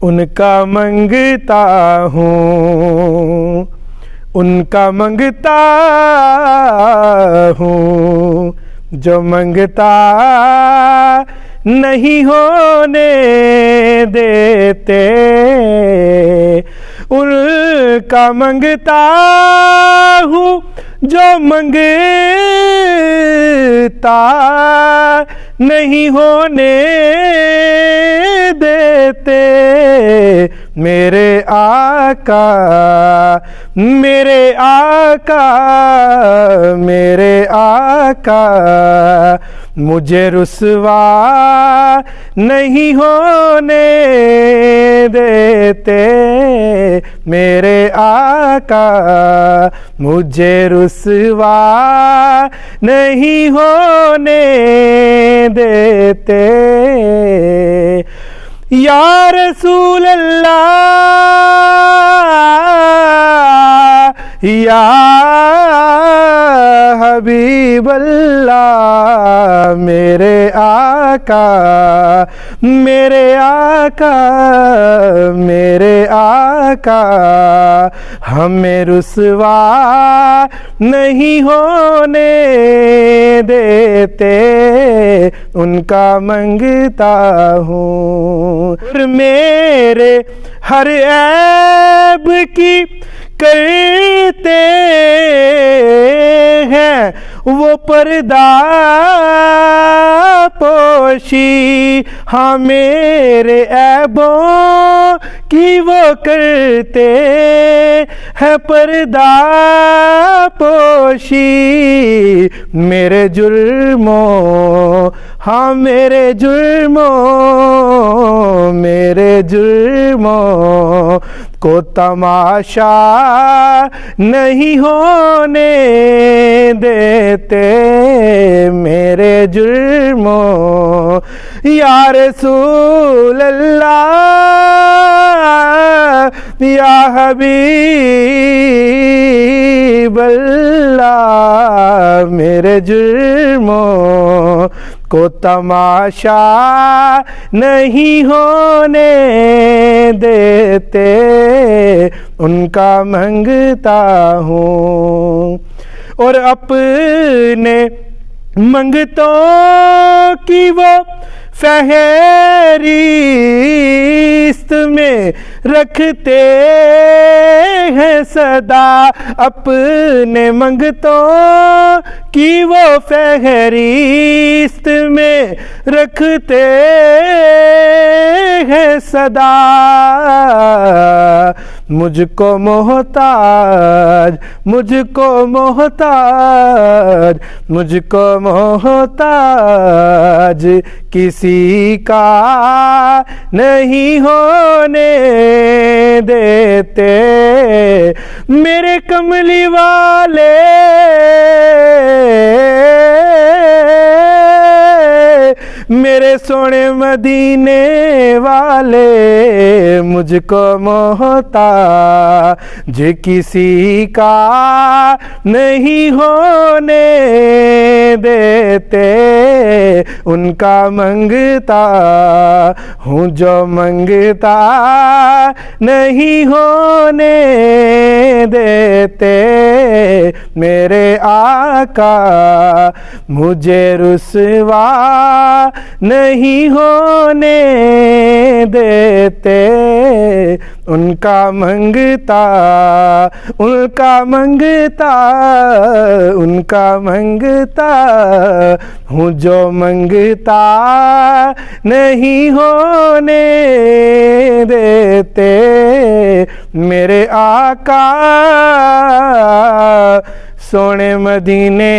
ان کا منگتا ہوں، ان کا منگتا ہوں، جو منگتا نہیں ہونے دیتے، ان کا منگتا ہوں جو منگتا نہیں ہونے دیتے۔ میرے آقا، میرے آقا، میرے آقا مجھے رسوا نہیں ہونے دیتے، میرے آقا مجھے رسوا نہیں ہونے دیتے۔ یا رسول اللہ، یا حبیب اللہ، میرے آقا، میرے آقا، میرے آقا ہمیں رسوا نہیں ہونے دیتے، ان کا منگتا ہوں۔ اور میرے ہر عیب کی کرتے ہیں وہ پردہ پوشی، ہاں میرے عیبوں کی وہ کرتے ہیں پردہ پوشی، میرے جرموں، ہاں میرے جرموں، میرے جرموں کو تماشا نہیں ہونے دیتے، میرے جرموں۔ یا رسول اللہ، یا حبیب اللہ، میرے جرموں کو تماشا نہیں ہونے دیتے، ان کا منگتا ہوں۔ اور اپنے منگتوں کی وہ فہرست میں رکھتے ہیں صدا، اپنے منگتوں کی وہ فہرست میں رکھتے ہیں صدا، مجھ کو محتاج، مجھ کو محتاج، مجھ کو محتاج کسی کا نہیں ہونے دیتے، میرے کملی والے، میرے سونے مدینے والے مجھ کو محتاج کسی کا نہیں ہونے دیتے، ان کا منگتا ہوں جو منگتا نہیں ہونے دیتے، میرے آقا مجھے رسوا نہیں ہونے دیتے، ان کا منگتا، ان کا منگتا، ان کا منگتا ہوں جو منگتا نہیں ہونے دیتے، میرے آقا سونے مدینے